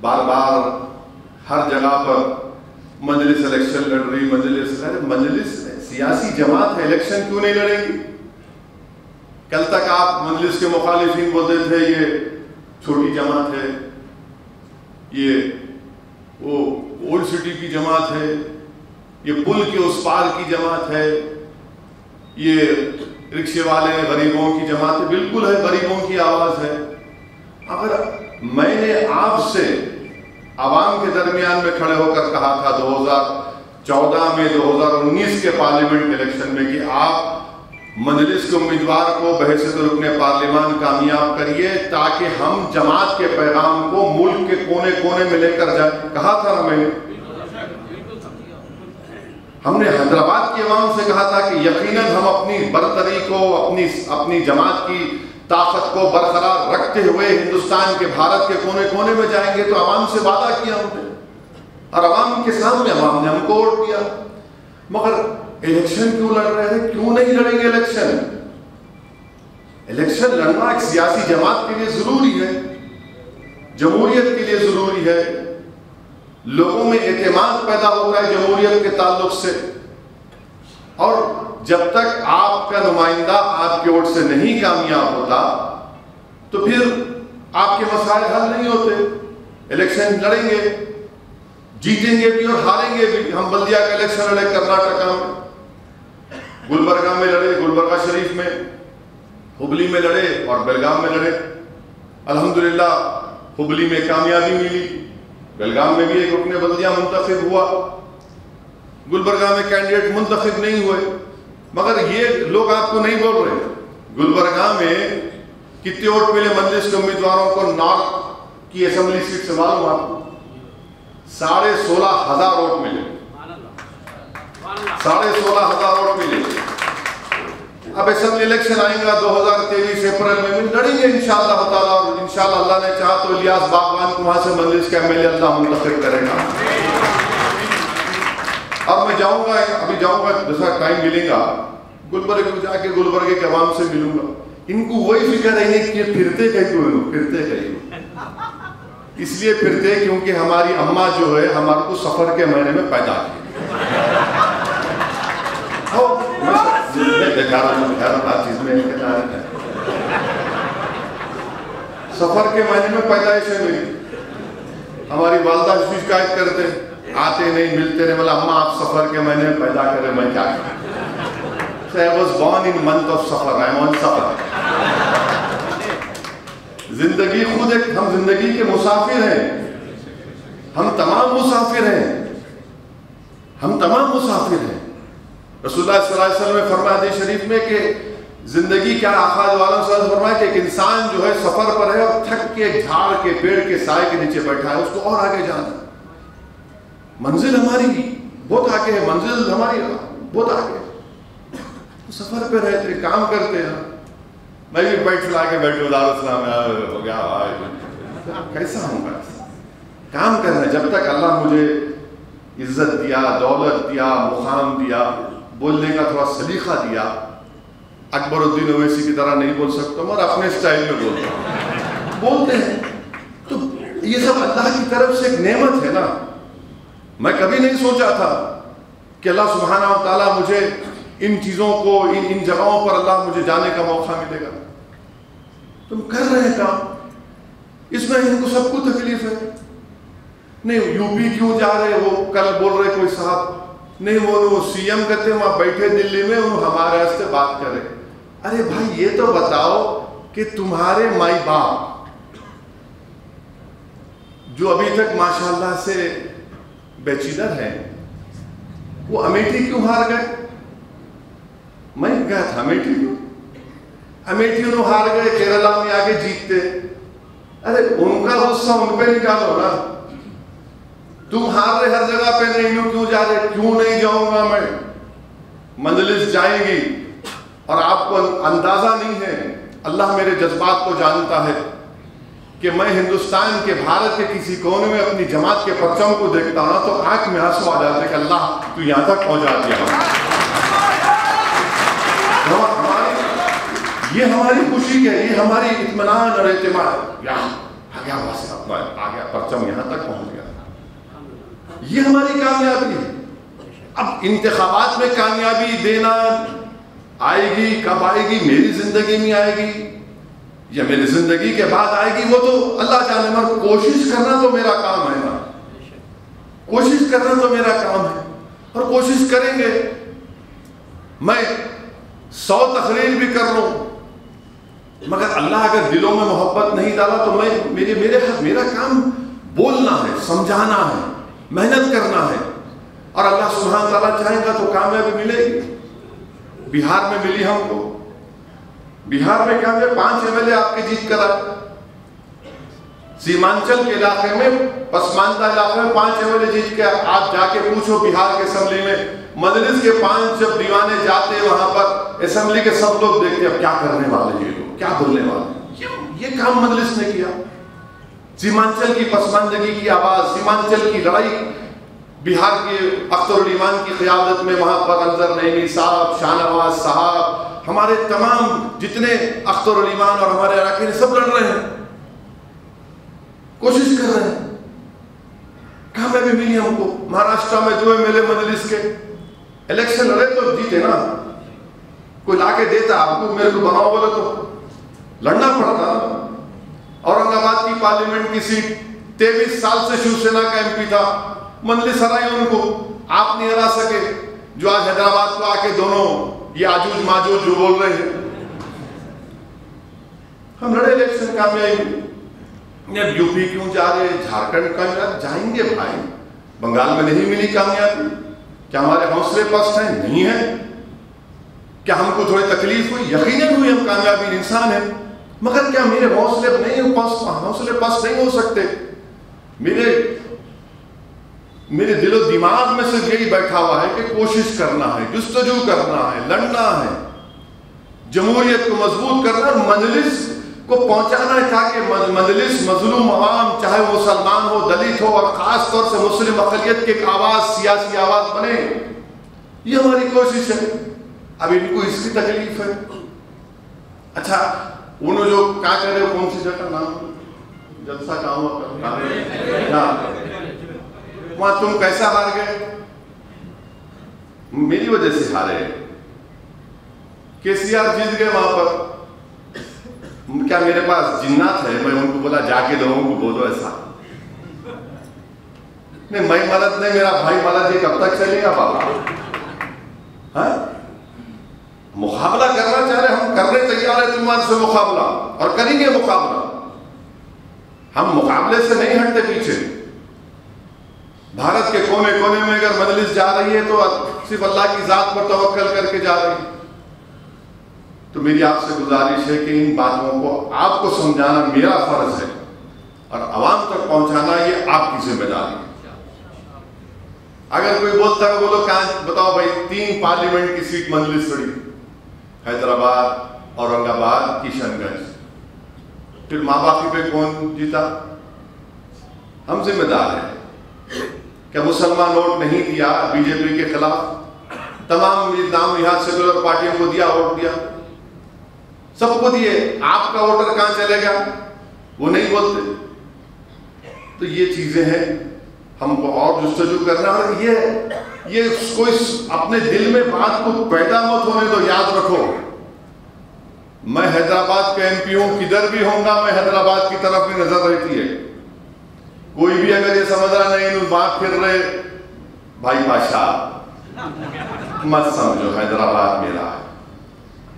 बार बार हर जगह पर मजलिस इलेक्शन लड़ रही, मजलिस सियासी जमात है, इलेक्शन क्यों नहीं लड़ेंगी? कल तक आप मजलिस के मुखालिफिन बोलते थे ये छोटी जमात है, ये वो ओल्ड सिटी की जमात है, ये पुल के उस पार की जमात है, ये रिक्शे वाले गरीबों की जमात है। बिल्कुल है, गरीबों की आवाज है। अगर मैंने आपसे आवाम के दरमियान में खड़े होकर कहा था 2014 में, 2019 के पार्लियामेंट इलेक्शन में कि आप मजलिस के उम्मीदवार को बहैसियत रुकने पार्लियामान कामयाब करिए ताकि हम जमात के पैगाम को मुल्क के कोने कोने में लेकर जाए, कहा था ना मैंने। हमने हैदराबाद की आवाम से कहा था कि यकीनन हम अपनी बरतरी को, अपनी जमात की ताकत को बरकरार रखते हुए हिंदुस्तान के, भारत के कोने कोने में जाएंगे। तो आवाम से वादा किया हमने और आवाम के सामने आवाम ने हमको वोट दिया। मगर इलेक्शन क्यों लड़ रहे थे? क्यों नहीं लड़ेंगे इलेक्शन? इलेक्शन लड़ना एक सियासी जमात के लिए जरूरी है, जमहूरियत के लिए जरूरी है। लोगों में एतमाद पैदा होता है जमहूरियत के ताल्लुक से। और जब तक आपका नुमाइंदा आपके वोट से नहीं कामयाब होता तो फिर आपके मसाइल हल नहीं होते। इलेक्शन लड़ेंगे, जीतेंगे भी और हारेंगे भी। हम बल्दिया का इलेक्शन लड़े कर्नाटका में, गुलबर्गा में लड़े, गुलबर्गा शरीफ में, हुबली में लड़े और बेलगाम में लड़े। अल्हम्दुलिल्लाह हुबली में कामयाबी मिली, बेलगाम में भी एक रुकने बल्दिया मुंतखब हुआ, गुलबर्गा में कैंडिडेट मुंतखब नहीं हुए। मगर ये लोग आपको नहीं बोल रहे, गुलबर्गा में कितने वोट मिले मजलिस के उम्मीदवारों को? नॉर्थ की असेंबली सीट से मालूम आपको? 16,500 वोट मिले, 16,500 वोट मिले। अब असेंबली इलेक्शन आएगा 2023 अप्रैल में, लड़ेंगे इंशाअल्लाह ताला। और इंशाअल्लाह अल्लाह ने चाहा तो इलियास बागवान को वहां से मजलिस का एमएलए अल्लाह मुंतखब करेगा। अब मैं जाऊंगा, अभी जाऊंगा, जैसा टाइम मिलेगा गुलबर्गे को जाके गुलबर्गे के अवाम से मिलूंगा। इनको वही फिक्र है कि फिरते कहीं, फिरते कहीं इसलिए फिरते क्योंकि हमारी अम्मा जो है हमारे को सफर के महीने में पैदा की। सफर के महीने में पैदाइश है मेरी। हमारी वालदा शिकायत करते, आते नहीं, मिलते नहीं, बोला अम्मा आप सफर के महीने में पैदा करें, मैं क्या करूं? So I was born in month of suffer, I am on सफर। जिंदगी खुद एक, हम जिंदगी के मुसाफिर हैं, हम तमाम मुसाफिर हैं, हम तमाम मुसाफिर हैं। रसूलुल्लाह सल्लल्लाहु अलैहि वसल्लम ने फरमाया हदीस शरीफ में कि जिंदगी क्या, आखिर वाला फरमाया कि एक इंसान जो है सफर पर है और थक के झाड़ के पेड़ के साए के नीचे बैठा है, उसको और आगे जाना। मंजिल हमारी बहुत आगे है, मंजिल हमारी बहुत आगे है। तो सफर पे रहते, काम करते हैं। मैं भी बैठ ला के बैठे दारुस्सलाम हो गया, कैसा होगा? काम करना। जब तक अल्लाह मुझे इज्जत दिया, दौलत दिया, मुकाम दिया, बोलने का थोड़ा सलीका दिया, अकबरुद्दीन ओवैसी की तरह नहीं बोल सकता, मगर अपने स्टाइल में बोलते हैं। तो ये सब अल्लाह की तरफ से एक नेमत है ना। मैं कभी नहीं सोचा था कि अल्लाह सुब्हानहू व तआला मुझे इन चीज़ों को, इन जगहों पर अल्लाह मुझे जाने का मौका मिलेगा। तुम कर रहे हैं काम, इसमें इनको सबको तकलीफ है। नहीं यूपी क्यों जा रहे? वो कल बोल रहे कोई साहब, नहीं वो सीएम कहते हैं वहां बैठे दिल्ली में, वो हमारे वास्ते बात करे। अरे भाई ये तो बताओ कि तुम्हारे माई बाप जो अभी तक माशाल्लाह से बैचलर है, वो अमेठी क्यों हार गए? मैं गया था अमेठी क्यों, अमेठी उन्होंने हार गए, केरला में आके जीतते। अरे उनका गुस्सा उन पे निकालो ना। तुम हार रहे हर जगह पे, नहीं क्यों जा रहे? क्यों नहीं जाऊंगा मैं? मजलिस जाएंगी और आपको अंदाजा नहीं है, अल्लाह मेरे जज्बात को जानता है कि मैं हिंदुस्तान के, भारत के किसी कोने में अपनी जमात के परचम को देखता हूं तो आंख में आंसू आ जाते कि अल्लाह तू यहां तक पहुंचा दिया। ये हमारी खुशी है, ये हमारी इत्मीनान और एतमाद। गया, बस आ गया, परचम यहाँ तक पहुँच गया। ये हमारी कामयाबी है। अब इंतखाबात में कामयाबी देना आएगी, कब आएगी? मेरी जिंदगी में आएगी या मेरी जिंदगी के बाद आएगी, वो तो अल्लाह जाने। मगर कोशिश करना तो मेरा काम है ना, कोशिश करना तो मेरा काम है, और कोशिश करेंगे। मैं 100 तकरीर भी कर लूं, मगर अल्लाह अगर दिलों में मोहब्बत नहीं डाला तो मेरा काम बोलना है, समझाना है, मेहनत करना है। और अल्लाह सुब्हान ताला चाहेगा तो कामयाबी मिलेगी। बिहार में मिली हमको, बिहार में कामयाबी 5 MLA आपके जीत कर आए। सीमांचल के इलाके में, पसमानदा इलाके में 5 MLA जीत के, आप जाके पूछो बिहार के असेंबली में, मजलिस के 5 जब दीवाने जाते हैं वहां पर, असेंबली के सब लोग देखते हैं अब क्या करने वाले ये लोग, क्या बोलने वाले। ये काम मजलिस ने किया। सीमांचल की पसमानदगी की आवाज, सीमांचल की लड़ाई, बिहार के अख्तरुल ईमान की क़यादत में वहां पर अंजर नईमी साहब, शाहनवाज साहब, हमारे तमाम जितने अख्तरुल ईमान और हमारे अरकान सब लड़ रहे हैं, कोशिश कर रहे हैं। कामयाबी मिली हमको। महाराष्ट्र में 2 MLA मजलिस के इलेक्शन लड़े तो जीते ना, कोई लाके देता आपको, मेरे को बनाओ बोले तो लड़ना पड़ता। औरंगाबाद की पार्लियामेंट की सीट 23 साल से शिवसेना का MP था, मजलिस हराई उनको, आप नहीं हरा सके। जो आज हैदराबाद को आके दोनों ये आजूज माजूज जो बोल रहे हैं, हम लड़े इलेक्शन, कामयाबी। अब यूपी क्यों जा रहे, झारखंड का जाएंगे भाई, बंगाल में नहीं मिली कामयाबी। क्या हमारे हौसले पस्त हैं? नहीं है। क्या हमको थोड़ी तकलीफ हुई? यकीनन हुई, हम कामयाबी इंसान हैं। मगर क्या मेरे हौसले पस्त नहीं हो सकते? मेरे दिलो दिमाग में सिर्फ यही बैठा हुआ है कि कोशिश करना है, जुस्तजू करना है, लड़ना है, जमहूरियत को मजबूत करना है, मजलिस को पहुंचाना है, ताकि मजलिस मजलूम अवाम, चाहे वो मुसलमान हो, दलित हो, और खास तौर से मुस्लिम अक़लियत की एक आवाज, सियासी आवाज बने। ये हमारी कोशिश है। अब इनको इसकी तकलीफ है। अच्छा, उन्होंने जो क्या कर रहे हो, कौन सी जगह नाम, जलसा कहाँ हुआ, वहां तुम कैसा हार गए? मेरी वजह से हारे। केसीआर जीत गए वहां पर। क्या मेरे पास जिन्नात है? मैं उनको बोला जाके लोगों को बोलो ऐसा नहीं, मैं मदद नहीं, मेरा भाई मदद, ये कब तक चलेगा बाबा? हाँ, मुकाबला करना चाह रहे, हम करने तैयार है तुम्हारे से मुकाबला, और करेंगे मुकाबला। हम मुकाबले से नहीं हटते पीछे। भारत के कोने कोने में अगर मजलिस जा रही है तो सिर्फ अल्लाह की जात पर तवक्कल करके जा रही है। तो मेरी आपसे गुजारिश है कि इन बातों को आपको समझाना मेरा फर्ज है, और आवाम तक पहुंचाना ये आपकी जिम्मेदारी है। अगर कोई बोलता है, बोलो कहाँ बताओ भाई, 3 पार्लियामेंट की सीट मजलिस लड़ी, हैदराबाद, औरंगाबाद, किशनगंज। फिर माँ बाप पे कौन जीता? हम जिम्मेदार हैं। क्या मुसलमान वोट नहीं दिया बीजेपी के खिलाफ? तमाम नाम यहाँ सेकुलर पार्टियों को दिया, वोट दिया, सबको दिए। आपका वोटर कहां चलेगा? वो नहीं बोलते। तो ये चीजें हैं, हमको और जुस्तजू करना। और ये कोई अपने दिल में बात को पैदा मत होने दो। याद रखो, मैं हैदराबाद का MP हूं, किधर भी होऊंगा मैं हैदराबाद की तरफ भी नजर रहती है। कोई भी अगर ये समझ रहा नहीं बात फिर रहे, भाई बादशाह मत समझो, हैदराबाद मेरा है।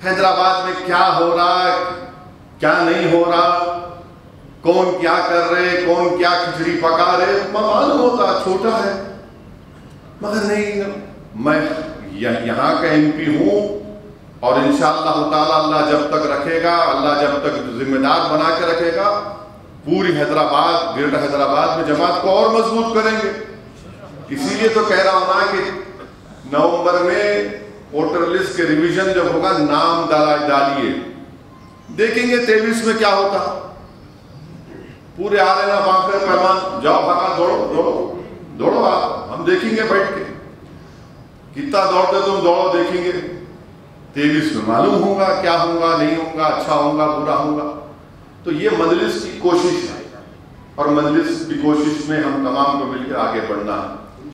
हैदराबाद में क्या हो रहा, क्या नहीं हो रहा, कौन क्या कर रहे, कौन क्या खिचड़ी पका रहे, मालूम होता, छोटा है। मगर नहीं, मैं यहाँ का MP हूँ, और इंशाअल्लाह ताला अल्लाह जब तक रखेगा, अल्लाह जब तक जिम्मेदार बना के रखेगा, पूरी हैदराबाद, ग्रेटर हैदराबाद में जमात को और मजबूत करेंगे। इसीलिए तो कह रहा हूं ना कि नवंबर में वोटर लिस्ट के रिवीजन जब होगा, नाम डालिए, देखेंगे 23 में क्या होता। पूरे आ रहे ना बांके पहलवान, जाओ भागा, दौड़ो दौड़ो दौड़ो, आप हम देखेंगे बैठ के, कितना दौड़ते तुम, दौड़ो, देखेंगे 23 में मालूम होगा क्या होगा, नहीं होगा, अच्छा होगा, बुरा होगा। तो ये मजलिस की कोशिश है। और मजलिस की कोशिश में हम तमाम को मिलकर आगे बढ़ना